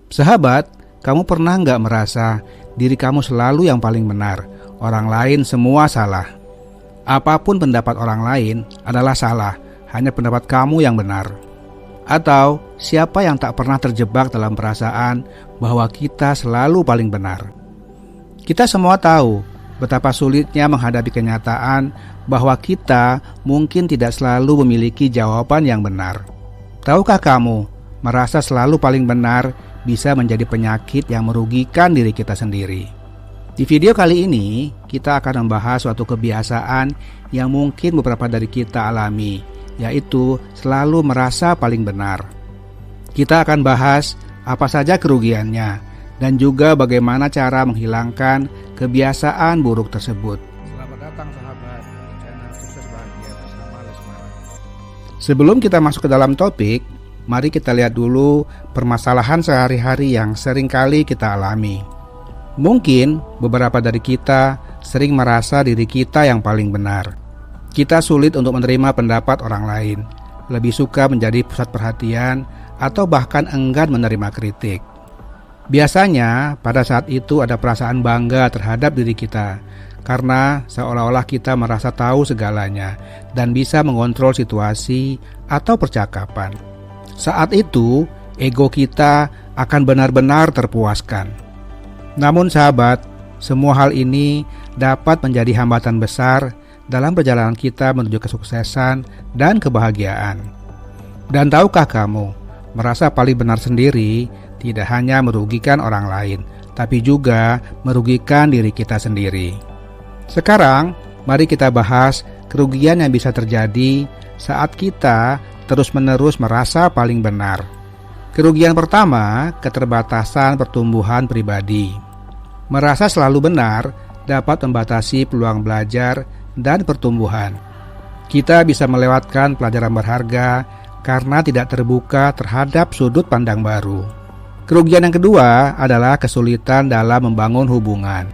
Sahabat, kamu pernah nggak merasa diri kamu selalu yang paling benar, orang lain semua salah? Apapun pendapat orang lain adalah salah, hanya pendapat kamu yang benar. Atau siapa yang tak pernah terjebak dalam perasaan bahwa kita selalu paling benar? Kita semua tahu betapa sulitnya menghadapi kenyataan bahwa kita mungkin tidak selalu memiliki jawaban yang benar. Tahukah kamu, merasa selalu paling benar bisa menjadi penyakit yang merugikan diri kita sendiri. Di video kali ini, kita akan membahas suatu kebiasaan yang mungkin beberapa dari kita alami, yaitu selalu merasa paling benar. Kita akan bahas apa saja kerugiannya, dan juga bagaimana cara menghilangkan kebiasaan buruk tersebut. Selamat datang sahabat di channel Sukses Bahagia bersama Lesmana. Sebelum kita masuk ke dalam topik, mari kita lihat dulu permasalahan sehari-hari yang sering kali kita alami. Mungkin beberapa dari kita sering merasa diri kita yang paling benar. Kita sulit untuk menerima pendapat orang lain, lebih suka menjadi pusat perhatian, atau bahkan enggan menerima kritik. Biasanya pada saat itu ada perasaan bangga terhadap diri kita, karena seolah-olah kita merasa tahu segalanya dan bisa mengontrol situasi atau percakapan. Saat itu, ego kita akan benar-benar terpuaskan. Namun sahabat, semua hal ini dapat menjadi hambatan besar dalam perjalanan kita menuju kesuksesan dan kebahagiaan. Dan tahukah kamu, merasa paling benar sendiri tidak hanya merugikan orang lain, tapi juga merugikan diri kita sendiri. Sekarang, mari kita bahas kerugian yang bisa terjadi saat kita terus-menerus merasa paling benar. Kerugian pertama, keterbatasan pertumbuhan pribadi. Merasa selalu benar dapat membatasi peluang belajar dan pertumbuhan. Kita bisa melewatkan pelajaran berharga karena tidak terbuka terhadap sudut pandang baru. Kerugian yang kedua adalah kesulitan dalam membangun hubungan.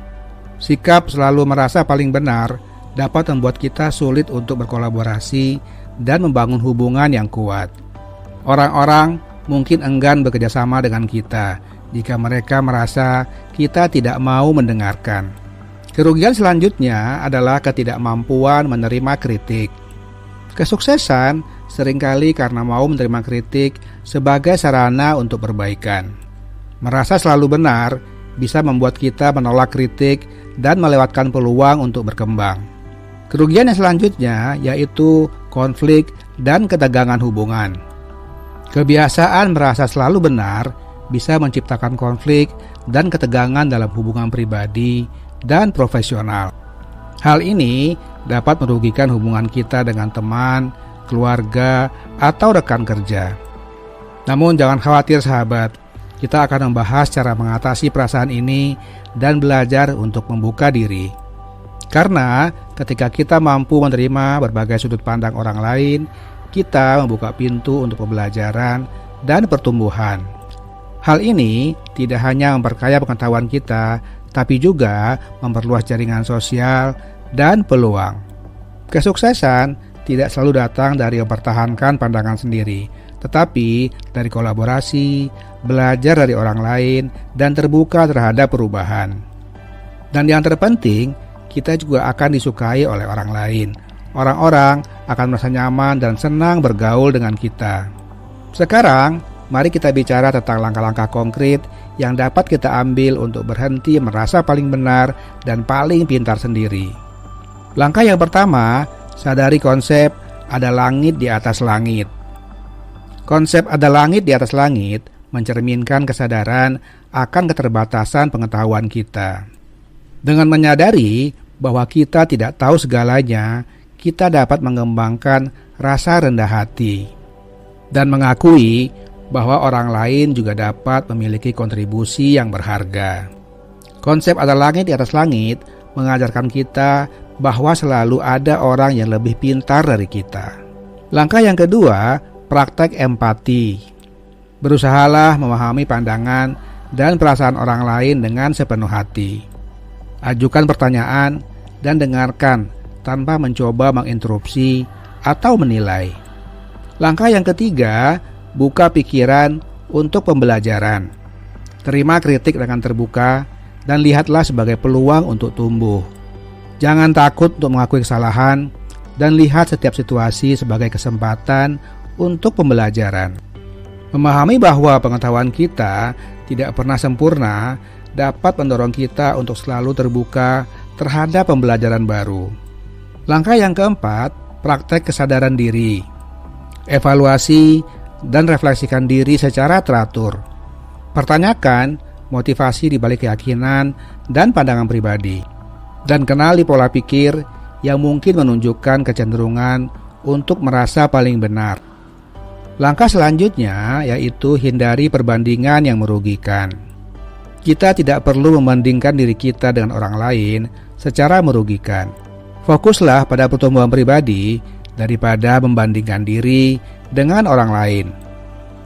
Sikap selalu merasa paling benar dapat membuat kita sulit untuk berkolaborasi dan membangun hubungan yang kuat. Orang-orang mungkin enggan bekerjasama dengan kita jika mereka merasa kita tidak mau mendengarkan. Kerugian selanjutnya adalah ketidakmampuan menerima kritik. Kesuksesan seringkali karena mau menerima kritik sebagai sarana untuk perbaikan. Merasa selalu benar bisa membuat kita menolak kritik dan melewatkan peluang untuk berkembang. Kerugian yang selanjutnya yaitu konflik dan ketegangan hubungan. Kebiasaan merasa selalu benar bisa menciptakan konflik dan ketegangan dalam hubungan pribadi dan profesional. Hal ini dapat merugikan hubungan kita dengan teman, keluarga, atau rekan kerja. Namun jangan khawatir sahabat, kita akan membahas cara mengatasi perasaan ini dan belajar untuk membuka diri. Karena ketika kita mampu menerima berbagai sudut pandang orang lain, kita membuka pintu untuk pembelajaran dan pertumbuhan. Hal ini tidak hanya memperkaya pengetahuan kita, tapi juga memperluas jaringan sosial dan peluang. Kesuksesan tidak selalu datang dari mempertahankan pandangan sendiri, tetapi dari kolaborasi, belajar dari orang lain, dan terbuka terhadap perubahan. Dan yang terpenting, kita juga akan disukai oleh orang lain. Orang-orang akan merasa nyaman dan senang bergaul dengan kita. Sekarang, mari kita bicara tentang langkah-langkah konkret yang dapat kita ambil untuk berhenti merasa paling benar dan paling pintar sendiri. Langkah yang pertama, sadari konsep ada langit di atas langit. Konsep ada langit di atas langit mencerminkan kesadaran akan keterbatasan pengetahuan kita. Dengan menyadari bahwa kita tidak tahu segalanya, kita dapat mengembangkan rasa rendah hati dan mengakui bahwa orang lain juga dapat memiliki kontribusi yang berharga. Konsep ada langit di atas langit mengajarkan kita bahwa selalu ada orang yang lebih pintar dari kita. Langkah yang kedua, praktek empati. Berusahalah memahami pandangan dan perasaan orang lain dengan sepenuh hati. Ajukan pertanyaan dan dengarkan tanpa mencoba menginterupsi atau menilai. Langkah yang ketiga, buka pikiran untuk pembelajaran. Terima kritik dengan terbuka dan lihatlah sebagai peluang untuk tumbuh. Jangan takut untuk mengakui kesalahan dan lihat setiap situasi sebagai kesempatan untuk pembelajaran. Memahami bahwa pengetahuan kita tidak pernah sempurna dapat mendorong kita untuk selalu terbuka terhadap pembelajaran baru. Langkah yang keempat, praktek kesadaran diri. Evaluasi dan refleksikan diri secara teratur. Pertanyakan motivasi di balik keyakinan dan pandangan pribadi. Dan kenali pola pikir yang mungkin menunjukkan kecenderungan untuk merasa paling benar. Langkah selanjutnya yaitu hindari perbandingan yang merugikan. Kita tidak perlu membandingkan diri kita dengan orang lain secara merugikan. Fokuslah pada pertumbuhan pribadi daripada membandingkan diri dengan orang lain.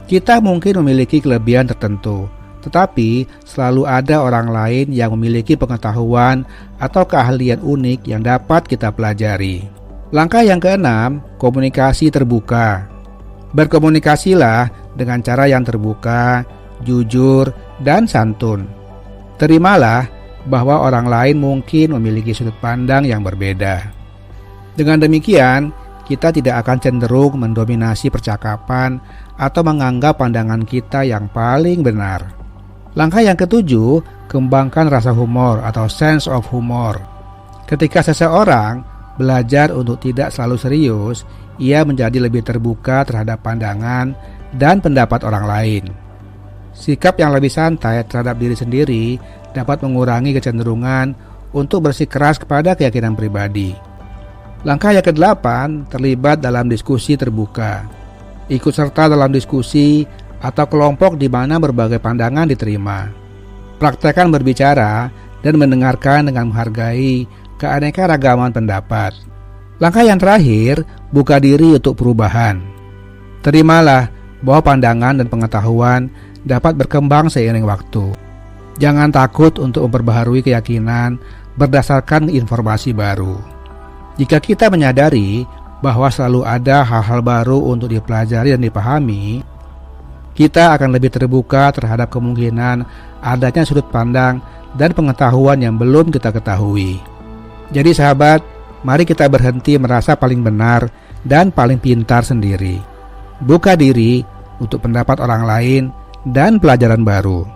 Kita mungkin memiliki kelebihan tertentu, tetapi selalu ada orang lain yang memiliki pengetahuan atau keahlian unik yang dapat kita pelajari. Langkah yang keenam, komunikasi terbuka. Berkomunikasilah dengan cara yang terbuka, jujur, dan santun. Terimalah bahwa orang lain mungkin memiliki sudut pandang yang berbeda. Dengan demikian, kita tidak akan cenderung mendominasi percakapan atau menganggap pandangan kita yang paling benar. Langkah yang ketujuh, kembangkan rasa humor atau sense of humor. Ketika seseorang belajar untuk tidak selalu serius, ia menjadi lebih terbuka terhadap pandangan dan pendapat orang lain. Sikap yang lebih santai terhadap diri sendiri dapat mengurangi kecenderungan untuk bersikeras kepada keyakinan pribadi. Langkah yang ke-8, terlibat dalam diskusi terbuka. Ikut serta dalam diskusi atau kelompok di mana berbagai pandangan diterima. Praktekkan berbicara dan mendengarkan dengan menghargai keanekaragaman pendapat. Langkah yang terakhir, buka diri untuk perubahan. Terimalah bahwa pandangan dan pengetahuan dapat berkembang seiring waktu. Jangan takut untuk memperbaharui keyakinan berdasarkan informasi baru. Jika kita menyadari bahwa selalu ada hal-hal baru untuk dipelajari dan dipahami, kita akan lebih terbuka terhadap kemungkinan adanya sudut pandang dan pengetahuan yang belum kita ketahui. Jadi sahabat, mari kita berhenti merasa paling benar dan paling pintar sendiri. Buka diri untuk pendapat orang lain dan pelajaran baru.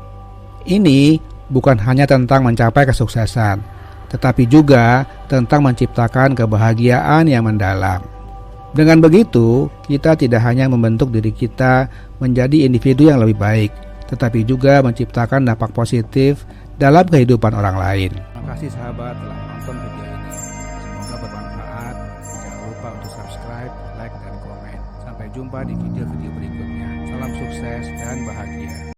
Ini bukan hanya tentang mencapai kesuksesan, tetapi juga tentang menciptakan kebahagiaan yang mendalam. Dengan begitu, kita tidak hanya membentuk diri kita menjadi individu yang lebih baik, tetapi juga menciptakan dampak positif dalam kehidupan orang lain. Terima kasih sahabat telah menonton video ini. Semoga bermanfaat. Jangan lupa untuk subscribe, like, dan komen. Sampai jumpa di video-video berikutnya. Salam sukses dan bahagia.